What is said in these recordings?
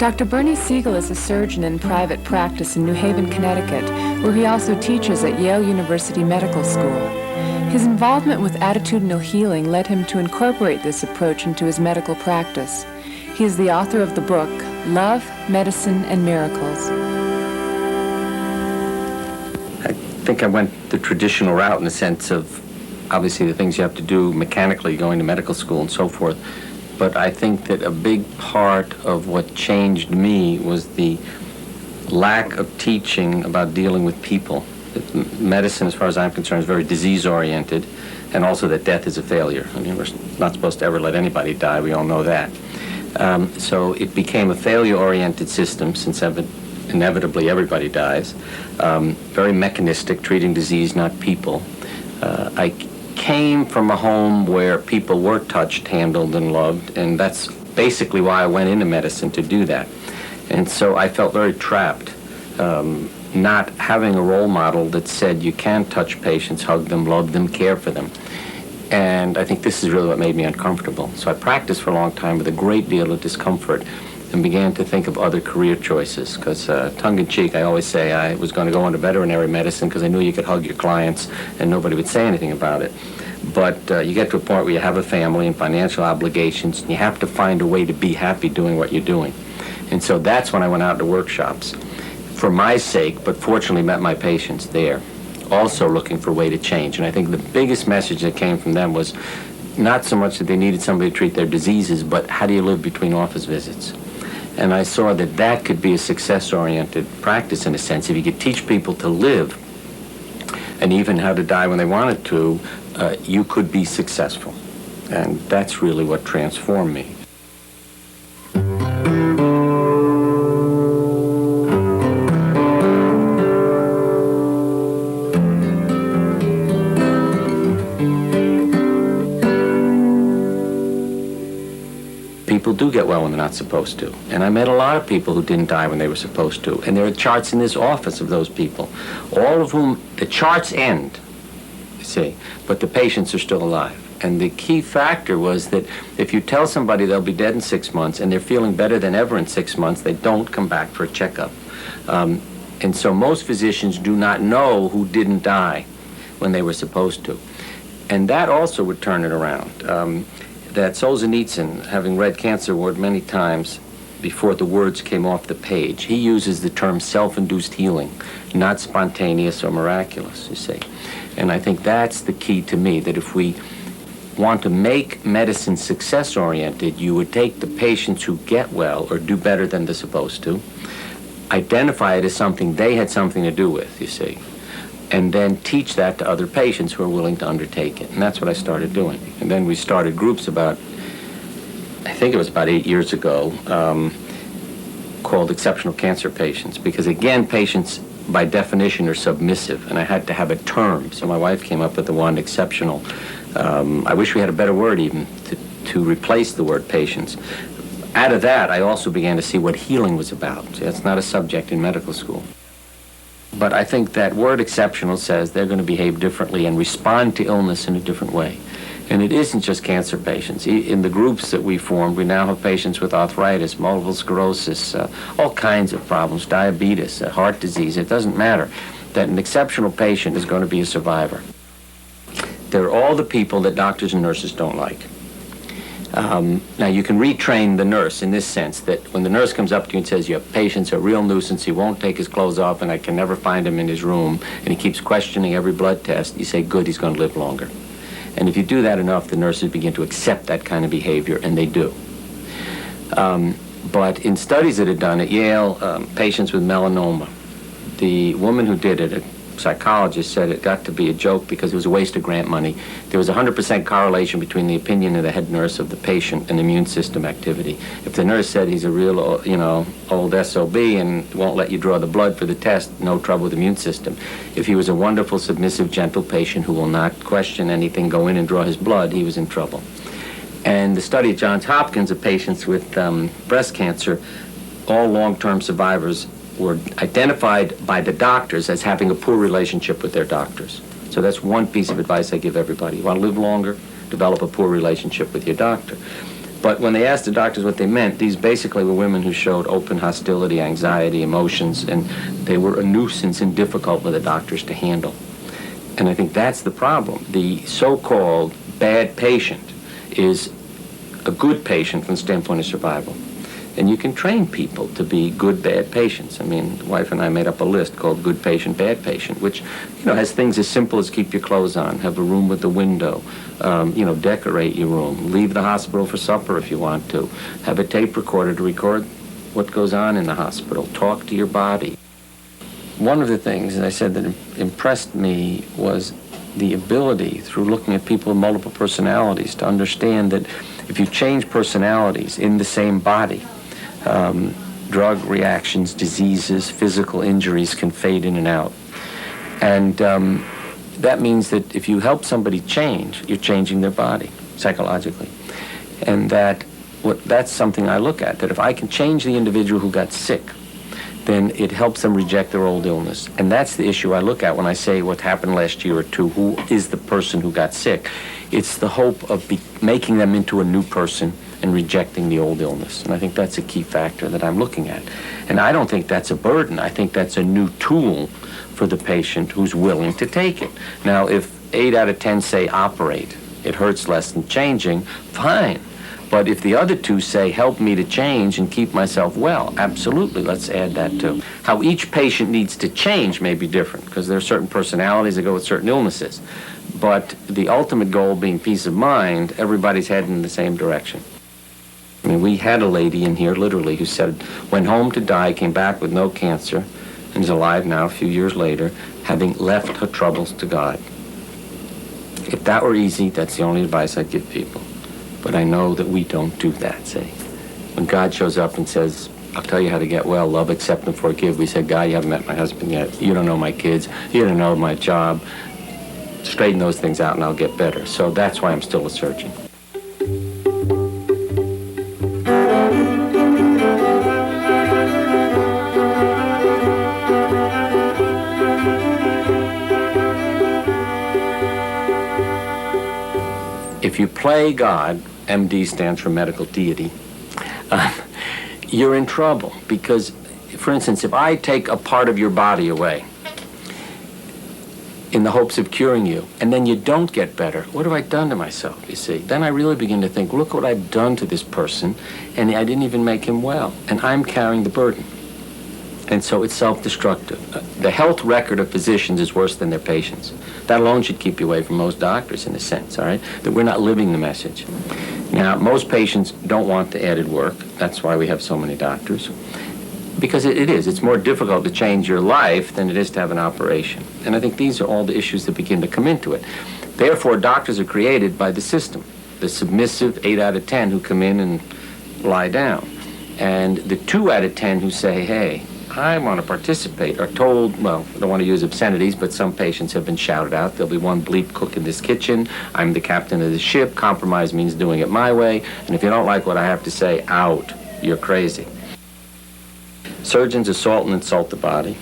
Dr. Bernie S Siegel is a surgeon in private practice in New Haven, Connecticut, where he also teaches at Yale University Medical School. His involvement with attitudinal healing led him to incorporate this approach into his medical practice. He is the author of the book, Love, Medicine, and Miracles. I think I went the traditional route in the sense of, obviously, the things you have to do mechanically, going to medical school and so forth. But I think that a big part of what changed me was the lack of teaching about dealing with people. Medicine, as far as I'm concerned, is very disease-oriented, and also that death is a failure. I mean, we're not supposed to ever let anybody die. We all know that. So it became a failure-oriented system, since inevitably everybody dies. Very mechanistic, treating disease, not people. I came from a home where people were touched, handled, and loved, and that's basically why I went into medicine, to do that. And so I felt very trapped, not having a role model that said you can touch patients, hug them, love them, care for them. And I think this is really what made me uncomfortable. So I practiced for a long time with a great deal of discomfort and began to think of other career choices, because tongue-in-cheek, I always say I was going to go into veterinary medicine because I knew you could hug your clients and nobody would say anything about it. But you get to a point where you have a family and financial obligations, and you have to find a way to be happy doing what you're doing. And so that's when I went out to workshops for my sake, but fortunately met my patients there, also looking for a way to change. And I think the biggest message that came from them was not so much that they needed somebody to treat their diseases, but how do you live between office visits? And I saw that that could be a success-oriented practice, in a sense. If you could teach people to live and even how to die when they wanted to, you could be successful. And that's really what transformed me. People do get well when they're not supposed to. And I met a lot of people who didn't die when they were supposed to. And there are charts in this office of those people, all of whom the charts end, you see, but the patients are still alive. And the key factor was that if you tell somebody they'll be dead in 6 months and they're feeling better than ever in 6 months, they don't come back for a checkup. And so most physicians do not know who didn't die when they were supposed to. And that also would turn it around. That Solzhenitsyn, having read Cancer Ward many times before the words came off the page, he uses the term self-induced healing, not spontaneous or miraculous, you see. And I think that's the key to me, that if we want to make medicine success-oriented, you would take the patients who get well or do better than they're supposed to, identify it as something they had something to do with, you see, and then teach that to other patients who are willing to undertake it. And that's what I started doing. And then we started groups about, I think it was about 8 years ago, called Exceptional Cancer Patients, because again, patients by definition are submissive, and I had to have a term. So my wife came up with the one, exceptional. I wish we had a better word even to replace the word patients. Out of that, I also began to see what healing was about. See, that's not a subject in medical school. But I think that word exceptional says they're going to behave differently and respond to illness in a different way. And it isn't just cancer patients. In the groups that we formed, we now have patients with arthritis, multiple sclerosis, all kinds of problems, diabetes, heart disease. It doesn't matter. That an exceptional patient is going to be a survivor. They're all the people that doctors and nurses don't like. Now, you can retrain the nurse in this sense, that when the nurse comes up to you and says, your patient's a real nuisance, he won't take his clothes off, and I can never find him in his room, and he keeps questioning every blood test, you say, good, he's going to live longer. And if you do that enough, the nurses begin to accept that kind of behavior, and they do. But in studies that are done at Yale, patients with melanoma, the woman who did it, a psychologist, said it got to be a joke because it was a waste of grant money. There was 100% correlation between the opinion of the head nurse of the patient and immune system activity. If the nurse said he's a real, old SOB and won't let you draw the blood for the test, no trouble with the immune system. If he was a wonderful, submissive, gentle patient who will not question anything, go in and draw his blood, he was in trouble. And the study at Johns Hopkins of patients with breast cancer, all long-term survivors, were identified by the doctors as having a poor relationship with their doctors. So that's one piece of advice I give everybody. You want to live longer? Develop a poor relationship with your doctor. But when they asked the doctors what they meant, these basically were women who showed open hostility, anxiety, emotions, and they were a nuisance and difficult for the doctors to handle. And I think that's the problem. The so-called bad patient is a good patient from the standpoint of survival. And you can train people to be good, bad patients. I mean, the wife and I made up a list called good patient, bad patient, which, has things as simple as keep your clothes on, have a room with a window, decorate your room, leave the hospital for supper if you want to, have a tape recorder to record what goes on in the hospital, talk to your body. One of the things, as I said, that impressed me was the ability, through looking at people with multiple personalities, to understand that if you change personalities in the same body, drug reactions, diseases, physical injuries can fade in and out. And that means that if you help somebody change, you're changing their body psychologically. And that's something I look at, that if I can change the individual who got sick, then it helps them reject their old illness. And that's the issue I look at when I say what happened last year or two, who is the person who got sick. It's the hope of making them into a new person and rejecting the old illness. And I think that's a key factor that I'm looking at. And I don't think that's a burden. I think that's a new tool for the patient who's willing to take it. Now, if 8 out of 10 say operate, it hurts less than changing, fine. But if the other 2 say, help me to change and keep myself well, absolutely, let's add that too. How each patient needs to change may be different, because there are certain personalities that go with certain illnesses. But the ultimate goal being peace of mind, everybody's heading in the same direction. I mean, we had a lady in here, literally, who said, went home to die, came back with no cancer, and is alive now a few years later, having left her troubles to God. If that were easy, that's the only advice I'd give people. But I know that we don't do that, see. When God shows up and says, I'll tell you how to get well, love, accept, and forgive, we said, God, you haven't met my husband yet. You don't know my kids. You don't know my job. Straighten those things out and I'll get better. So that's why I'm still a surgeon. If you play God, MD stands for medical deity, you're in trouble because, for instance, if I take a part of your body away in the hopes of curing you, and then you don't get better, what have I done to myself, you see? Then I really begin to think, look what I've done to this person, and I didn't even make him well, and I'm carrying the burden. And so it's self-destructive. The health record of physicians is worse than their patients. That alone should keep you away from most doctors, in a sense, all right? That we're not living the message. Now, most patients don't want the added work. That's why we have so many doctors. Because it is. It's more difficult to change your life than it is to have an operation. And I think these are all the issues that begin to come into it. Therefore, doctors are created by the system, the submissive 8 out of 10 who come in and lie down. And the 2 out of 10 who say, hey, I want to participate, are told, well, I don't want to use obscenities, but some patients have been shouted out. There'll be one bleep cook in this kitchen. I'm the captain of the ship. Compromise means doing it my way. And if you don't like what I have to say, out. You're crazy. Surgeons assault and insult the body.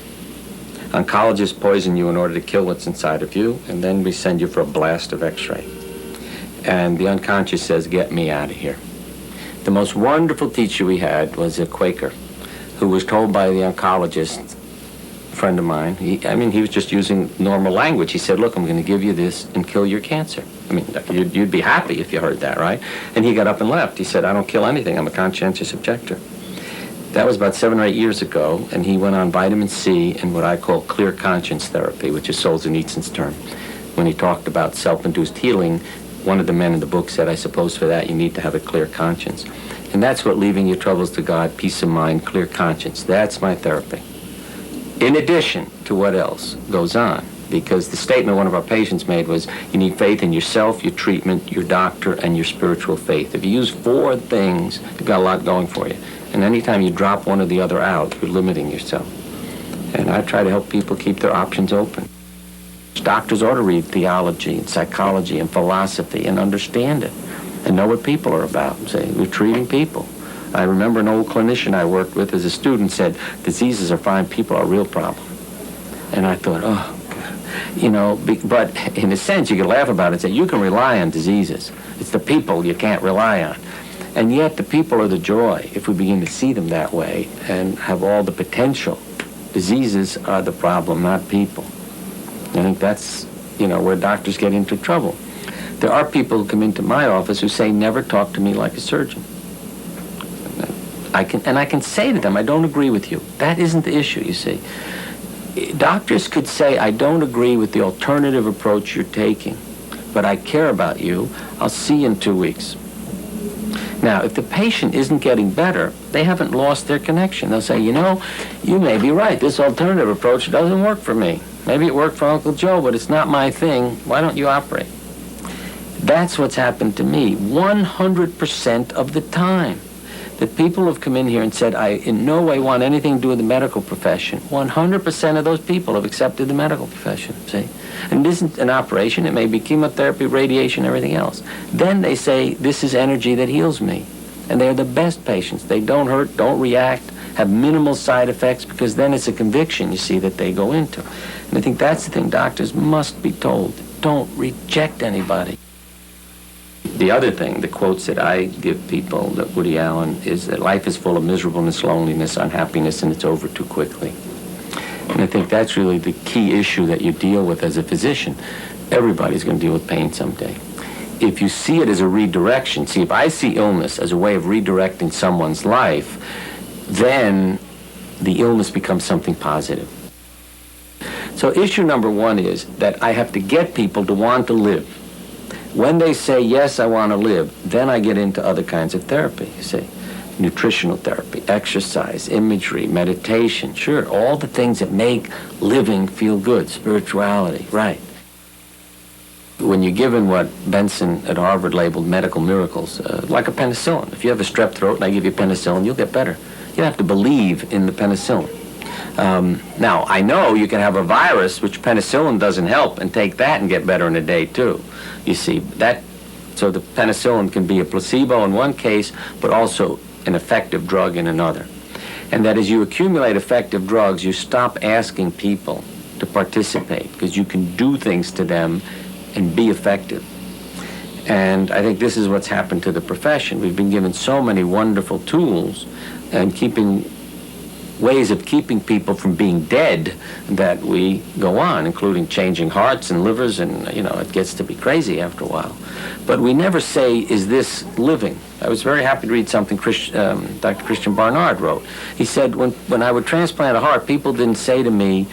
Oncologists poison you in order to kill what's inside of you, and then we send you for a blast of x-ray. And the unconscious says, get me out of here. The most wonderful teacher we had was a Quaker, who was told by the oncologist, a friend of mine, he was just using normal language. He said, look, I'm going to give you this and kill your cancer. I mean, you'd be happy if you heard that, right? And he got up and left. He said, I don't kill anything. I'm a conscientious objector. That was about 7 or 8 years ago, and he went on vitamin C and what I call clear conscience therapy, which is Solzhenitsyn's term. When he talked about self-induced healing, one of the men in the book said, I suppose for that you need to have a clear conscience. And that's what leaving your troubles to God, peace of mind, clear conscience. That's my therapy. In addition to what else goes on. Because the statement one of our patients made was, you need faith in yourself, your treatment, your doctor, and your spiritual faith. If you use 4 things, you've got a lot going for you. And anytime you drop one or the other out, you're limiting yourself. And I try to help people keep their options open. Doctors ought to read theology and psychology and philosophy and understand it. And know what people are about. Say, we're treating people. I remember an old clinician I worked with as a student said, diseases are fine, people are a real problem. And I thought, oh, God. But in a sense, you can laugh about it and say, you can rely on diseases. It's the people you can't rely on. And yet the people are the joy if we begin to see them that way and have all the potential. Diseases are the problem, not people. I think that's, where doctors get into trouble. There are people who come into my office who say, never talk to me like a surgeon. I can say to them, I don't agree with you. That isn't the issue, you see. Doctors could say, I don't agree with the alternative approach you're taking, but I care about you. I'll see you in 2 weeks. Now, if the patient isn't getting better, they haven't lost their connection. They'll say, you may be right. This alternative approach doesn't work for me. Maybe it worked for Uncle Joe, but it's not my thing. Why don't you operate? That's what's happened to me 100% of the time. That people have come in here and said, I in no way want anything to do with the medical profession. 100% of those people have accepted the medical profession, see? And it isn't an operation. It may be chemotherapy, radiation, everything else. Then they say, this is energy that heals me. And they're the best patients. They don't hurt, don't react, have minimal side effects, because then it's a conviction, you see, that they go into. And I think that's the thing doctors must be told. Don't reject anybody. The other thing, the quotes that I give people, that Woody Allen, is that life is full of miserableness, loneliness, unhappiness, and it's over too quickly. And I think that's really the key issue that you deal with as a physician. Everybody's going to deal with pain someday. If you see it as a redirection, see, if I see illness as a way of redirecting someone's life, then the illness becomes something positive. So issue number one is that I have to get people to want to live. When they say, yes, I want to live, then I get into other kinds of therapy, you see. Nutritional therapy, exercise, imagery, meditation, sure, all the things that make living feel good, spirituality, right. When you're given what Benson at Harvard labeled medical miracles, like a penicillin. If you have a strep throat and I give you penicillin, you'll get better. You have to believe in the penicillin. Now, I know you can have a virus, which penicillin doesn't help, and take that and get better in a day, too. You see, so the penicillin can be a placebo in one case, but also an effective drug in another. And that as you accumulate effective drugs, you stop asking people to participate, because you can do things to them and be effective. And I think this is what's happened to the profession. We've been given so many wonderful tools and ways of keeping people from being dead that we go on, including changing hearts and livers, and it gets to be crazy after a while. But we never say, is this living? I was very happy to read something Dr. Christian Barnard wrote. He said, when I would transplant a heart, people didn't say to me,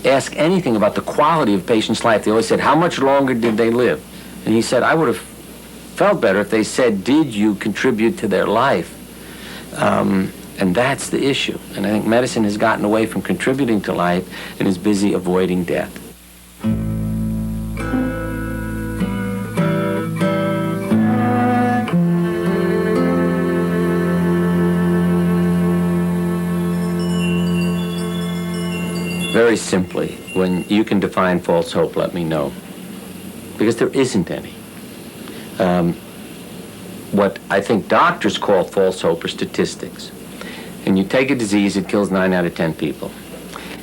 ask anything about the quality of a patient's life. They always said, how much longer did they live? And he said, I would have felt better if they said, did you contribute to their life? And that's the issue. And I think medicine has gotten away from contributing to life and is busy avoiding death. Very simply, when you can define false hope, let me know. Because there isn't any. What I think doctors call false hope are statistics. And you take a disease, it kills 9 out of 10 people.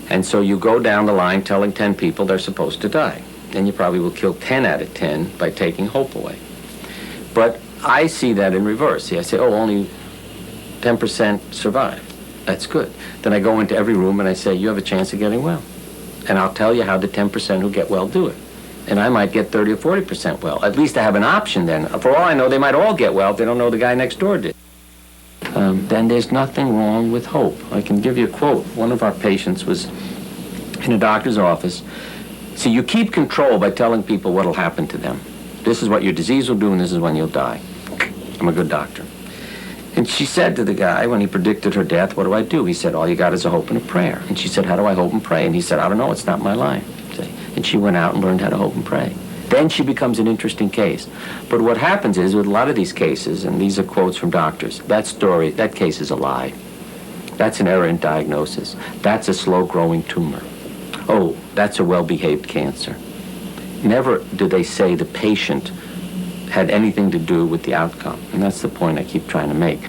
And so you go down the line telling 10 people they're supposed to die. And you probably will kill 10 out of 10 by taking hope away. But I see that in reverse. See, I say, oh, only 10% survive. That's good. Then I go into every room and I say, you have a chance of getting well. And I'll tell you how the 10% who get well do it. And I might get 30 or 40% well. At least I have an option then. For all I know, they might all get well if they don't know the guy next door did. Then there's nothing wrong with hope. I can give you a quote. One of our patients was in a doctor's office. See, you keep control by telling people what will happen to them. This is what your disease will do, and this is when you'll die. I'm a good doctor. And she said to the guy, when he predicted her death, what do I do? He said, all you got is a hope and a prayer. And she said, how do I hope and pray? And he said, I don't know, it's not my line. See? And she went out and learned how to hope and pray. Then she becomes an interesting case. But what happens is, with a lot of these cases, and these are quotes from doctors, that case is a lie. That's an error in diagnosis. That's a slow-growing tumor. Oh, that's a well-behaved cancer. Never do they say the patient had anything to do with the outcome. And that's the point I keep trying to make.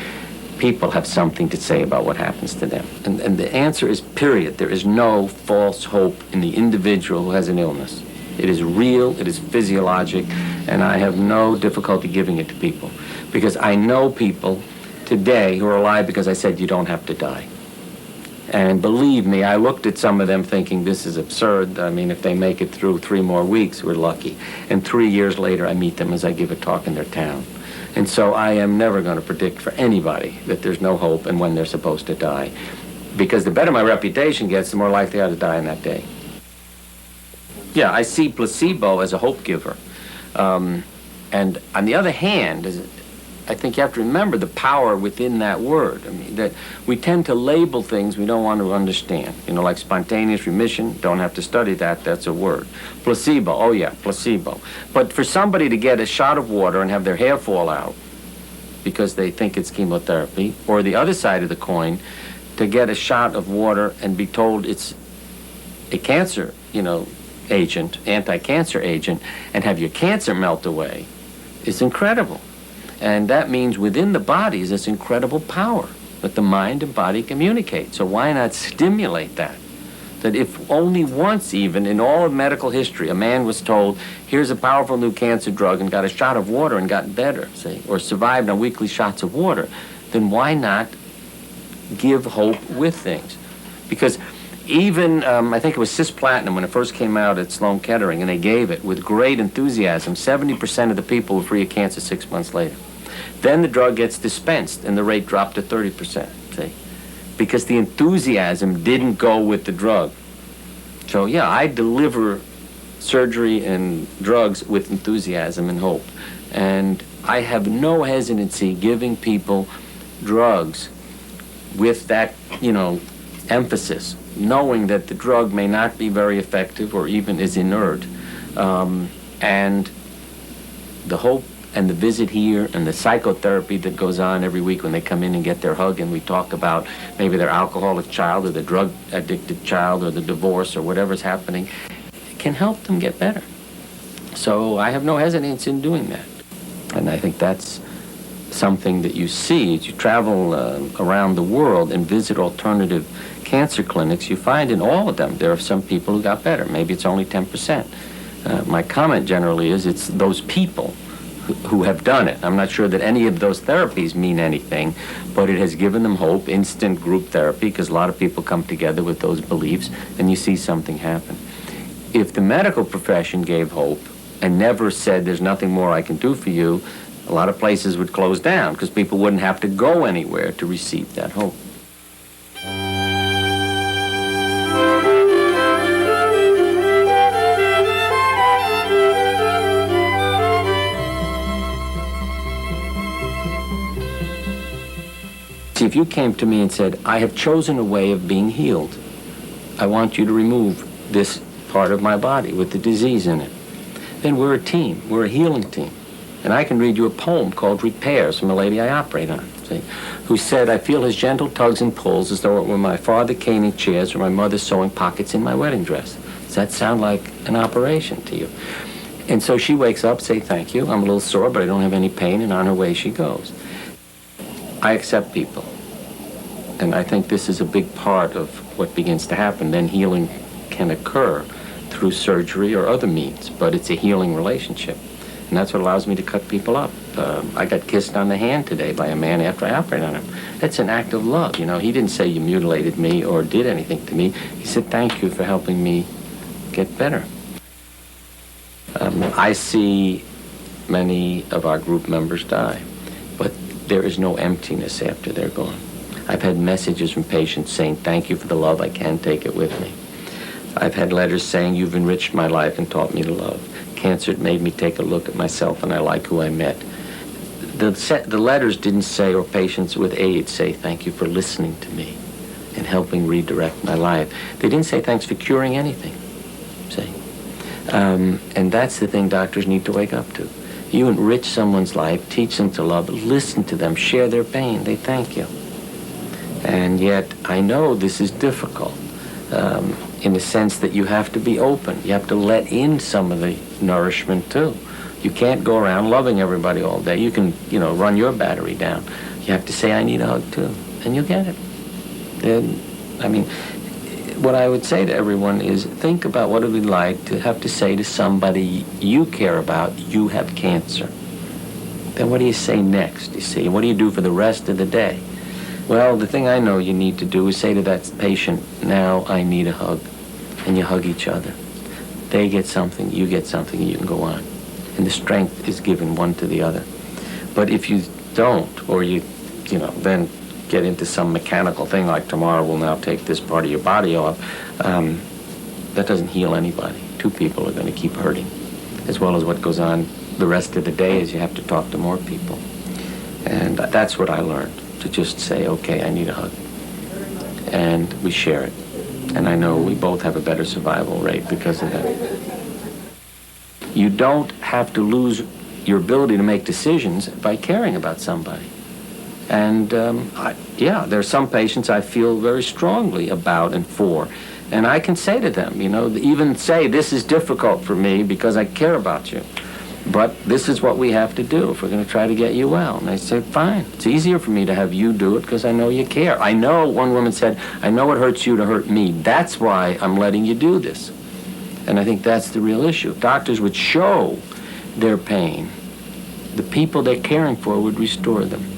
People have something to say about what happens to them. And the answer is period. There is no false hope in the individual who has an illness. It is real, it is physiologic, and I have no difficulty giving it to people. Because I know people today who are alive because I said you don't have to die. And believe me, I looked at some of them thinking this is absurd. I mean, if they make it through 3 more weeks, we're lucky. And 3 years later, I meet them as I give a talk in their town. And so I am never going to predict for anybody that there's no hope and when they're supposed to die. Because the better my reputation gets, the more likely I are to die on that day. Yeah, I see placebo as a hope giver. And on the other hand, I think you have to remember the power within that word. I mean, that we tend to label things we don't want to understand. You know, like spontaneous remission, don't have to study that, that's a word. Placebo, oh yeah, placebo. But for somebody to get a shot of water and have their hair fall out because they think it's chemotherapy, or the other side of the coin, to get a shot of water and be told it's a cancer, agent, anti-cancer agent, and have your cancer melt away, is incredible. And that means within the body is this incredible power that the mind and body communicate. So why not stimulate that? That if only once even in all of medical history a man was told, here's a powerful new cancer drug and got a shot of water and got better, say, or survived on weekly shots of water, then why not give hope with things? Because even, I think it was cisplatin when it first came out at Sloan Kettering, and they gave it with great enthusiasm. 70% of the people were free of cancer 6 months later. Then the drug gets dispensed, and the rate dropped to 30%, see? Because the enthusiasm didn't go with the drug. So, yeah, I deliver surgery and drugs with enthusiasm and hope. And I have no hesitancy giving people drugs with that, emphasis, knowing that the drug may not be very effective or even is inert. And the hope and the visit here and the psychotherapy that goes on every week when they come in and get their hug and we talk about maybe their alcoholic child or the drug-addicted child or the divorce or whatever's happening, can help them get better. So I have no hesitance in doing that. And I think that's something that you see as you travel around the world and visit alternative cancer clinics. You find in all of them there are some people who got better. Maybe it's only 10%. My comment generally is it's those people who have done it. I'm not sure that any of those therapies mean anything, but it has given them hope, instant group therapy, because a lot of people come together with those beliefs, and you see something happen. If the medical profession gave hope and never said there's nothing more I can do for you, a lot of places would close down because people wouldn't have to go anywhere to receive that hope. See, if you came to me and said, I have chosen a way of being healed, I want you to remove this part of my body with the disease in it, then we're a team. We're a healing team. And I can read you a poem called Repairs from a lady I operate on, see, who said, I feel his gentle tugs and pulls as though it were my father caning chairs or my mother sewing pockets in my wedding dress. Does that sound like an operation to you? And so she wakes up, say, thank you. I'm a little sore, but I don't have any pain, and on her way she goes. I accept people. And I think this is a big part of what begins to happen. Then healing can occur through surgery or other means, but it's a healing relationship. And that's what allows me to cut people up. I got kissed on the hand today by a man after I operated on him. That's an act of love. He didn't say you mutilated me or did anything to me. He said, thank you for helping me get better. I see many of our group members die, but there is no emptiness after they're gone. I've had messages from patients saying, thank you for the love, I can take it with me. I've had letters saying, you've enriched my life and taught me to love. Cancer made me take a look at myself and I like who I met. The letters didn't say, or patients with AIDS say, thank you for listening to me and helping redirect my life. They didn't say thanks for curing anything, see? And that's the thing doctors need to wake up to. You enrich someone's life, teach them to love, listen to them, share their pain, they thank you. And yet, I know this is difficult in the sense that you have to be open. You have to let in some of the nourishment, too. You can't go around loving everybody all day. You can, run your battery down. You have to say, I need a hug, too, and you'll get it. And, what I would say to everyone is think about what it would be like to have to say to somebody you care about, you have cancer. Then what do you say next, you see? What do you do for the rest of the day? Well, the thing I know you need to do is say to that patient, now I need a hug. And you hug each other. They get something, you get something, and you can go on. And the strength is given one to the other. But if you don't, or you then get into some mechanical thing like tomorrow we'll now take this part of your body off, that doesn't heal anybody. Two people are going to keep hurting. As well as what goes on the rest of the day is you have to talk to more people. And that's what I learned, to just say, okay, I need a hug. And we share it. And I know we both have a better survival rate because of that. You don't have to lose your ability to make decisions by caring about somebody. And there are some patients I feel very strongly about and for. And I can say to them, even say, this is difficult for me because I care about you. But this is what we have to do if we're going to try to get you well. And they say, fine. It's easier for me to have you do it because I know you care. I know, one woman said, I know it hurts you to hurt me. That's why I'm letting you do this. And I think that's the real issue. If doctors would show their pain, the people they're caring for would restore them.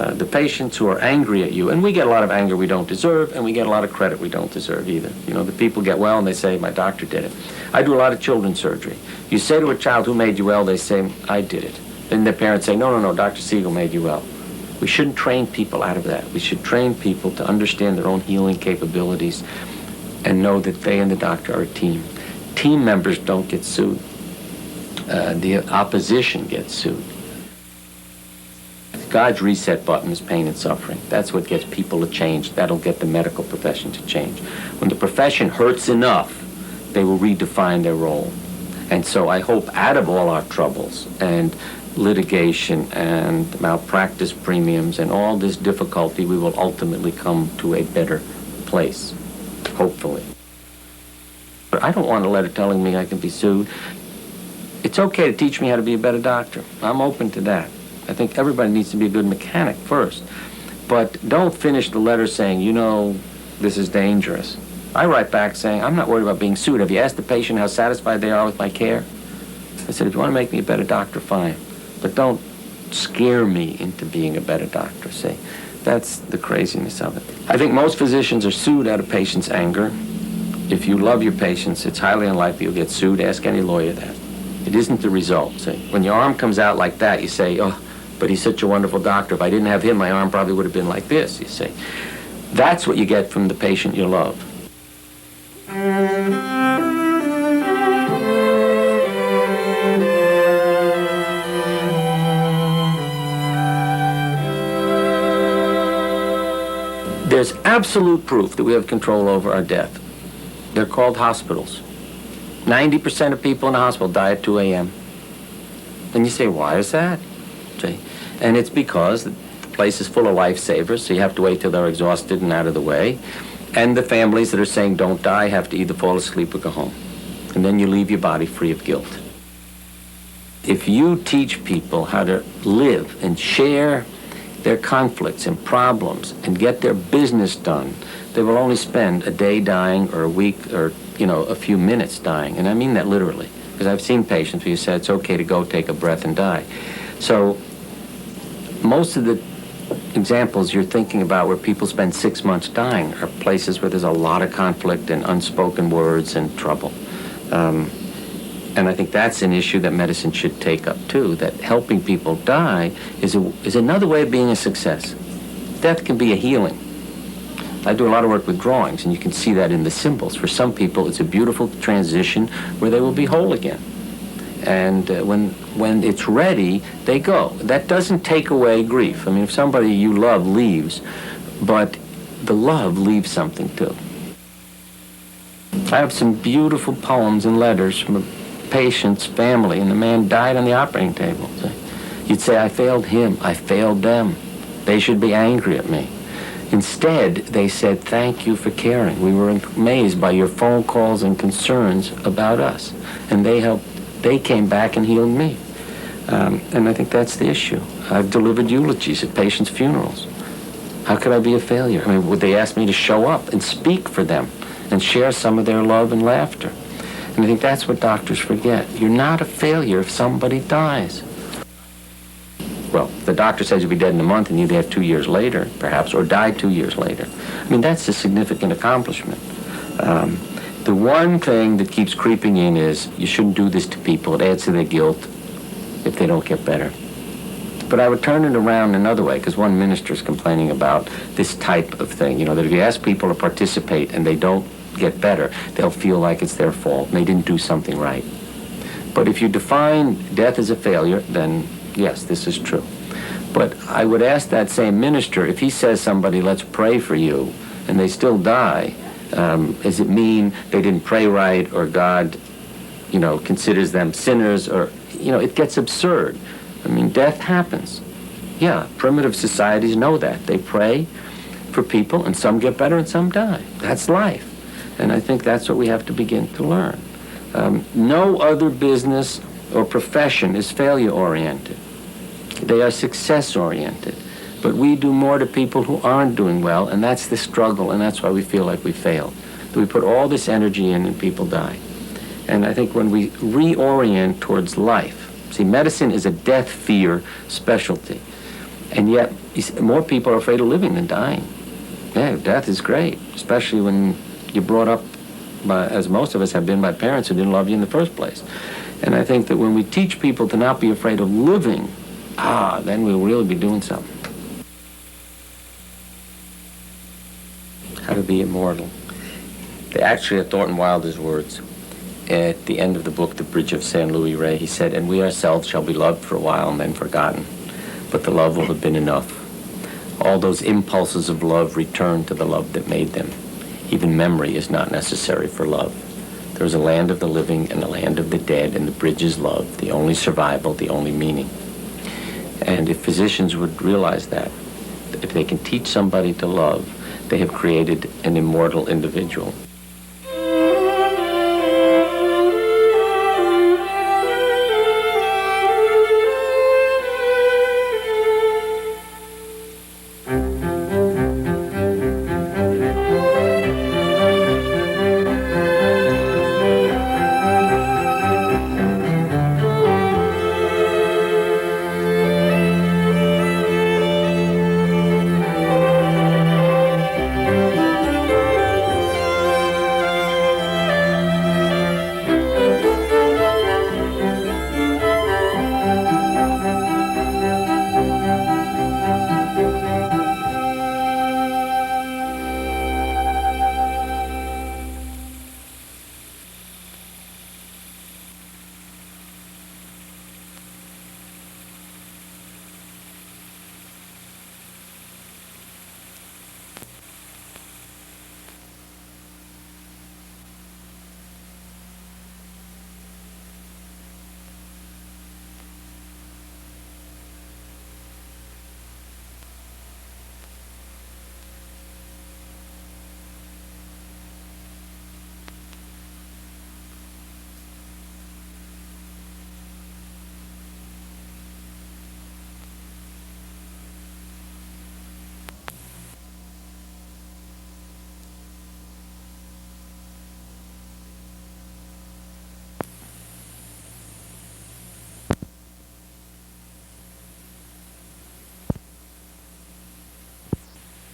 The patients who are angry at you, and we get a lot of anger we don't deserve, and we get a lot of credit we don't deserve either. The people get well and they say, my doctor did it. I do a lot of children's surgery. You say to a child, who made you well? They say, I did it. Then their parents say, no, Dr. Siegel made you well. We shouldn't train people out of that. We should train people to understand their own healing capabilities and know that they and the doctor are a team. Team members don't get sued. The opposition gets sued. God's reset button is pain and suffering. That's what gets people to change. That'll get the medical profession to change. When the profession hurts enough, they will redefine their role. And so I hope out of all our troubles and litigation and malpractice premiums and all this difficulty, we will ultimately come to a better place, hopefully. But I don't want a letter telling me I can be sued. It's okay to teach me how to be a better doctor. I'm open to that. I think everybody needs to be a good mechanic first. But don't finish the letter saying, this is dangerous. I write back saying, I'm not worried about being sued. Have you asked the patient how satisfied they are with my care? I said, if you want to make me a better doctor, fine. But don't scare me into being a better doctor, see? That's the craziness of it. I think most physicians are sued out of patients' anger. If you love your patients, it's highly unlikely you'll get sued. Ask any lawyer that. It isn't the result, see? When your arm comes out like that, you say, oh, but he's such a wonderful doctor. If I didn't have him, my arm probably would have been like this, you see. That's what you get from the patient you love. There's absolute proof that we have control over our death. They're called hospitals. 90% of people in a hospital die at 2 a.m. And you say, why is that? See? And it's because the place is full of lifesavers, so you have to wait till they're exhausted and out of the way. And the families that are saying don't die have to either fall asleep or go home. And then you leave your body free of guilt. If you teach people how to live and share their conflicts and problems and get their business done, they will only spend a day dying or a week or, a few minutes dying. And I mean that literally, because I've seen patients where you said it's okay to go take a breath and die. So most of the examples you're thinking about where people spend 6 months dying are places where there's a lot of conflict and unspoken words and trouble. And I think that's an issue that medicine should take up too, that helping people die is another way of being a success. Death can be a healing. I do a lot of work with drawings, and you can see that in the symbols. For some people, it's a beautiful transition where they will be whole again. And when it's ready, they go. That doesn't take away grief. I mean, if somebody you love leaves, but the love leaves something too. I have some beautiful poems and letters from a patient's family, and the man died on the operating table. You'd say, I failed him, I failed them. They should be angry at me. Instead, they said, thank you for caring. We were amazed by your phone calls and concerns about us. And they came back and healed me. And I think that's the issue. I've delivered eulogies at patients' funerals. How could I be a failure? I mean, would they ask me to show up and speak for them and share some of their love and laughter? And I think that's what doctors forget. You're not a failure if somebody dies. Well, the doctor says you'll be dead in a month and you'll be dead 2 years later, perhaps, or die 2 years later. I mean, that's a significant accomplishment. The one thing that keeps creeping in is you shouldn't do this to people. It adds to their guilt if they don't get better. But I would turn it around another way, because one minister is complaining about this type of thing, that if you ask people to participate and they don't get better, they'll feel like it's their fault and they didn't do something right. But if you define death as a failure, then yes, this is true. But I would ask that same minister, if he says somebody, let's pray for you, and they still die, does it mean they didn't pray right, or God, considers them sinners, or, it gets absurd. I mean, death happens. Yeah, primitive societies know that. They pray for people, and some get better and some die. That's life. And I think that's what we have to begin to learn. No other business or profession is failure-oriented. They are success-oriented. But we do more to people who aren't doing well, and that's the struggle, and that's why we feel like we failed. We put all this energy in and people die. And I think when we reorient towards life, see, medicine is a death fear specialty. And yet, more people are afraid of living than dying. Yeah, death is great, especially when you're brought up, as most of us have been, by parents who didn't love you in the first place. And I think that when we teach people to not be afraid of living, then we'll really be doing something. How to be immortal. They actually are Thornton Wilder's words. At the end of the book, The Bridge of St. Louis Ray, he said, "And we ourselves shall be loved for a while and then forgotten, but the love will have been enough. All those impulses of love return to the love that made them. Even memory is not necessary for love. There is a land of the living and a land of the dead, and the bridge is love, the only survival, the only meaning." And if physicians would realize that, if they can teach somebody to love, they have created an immortal individual.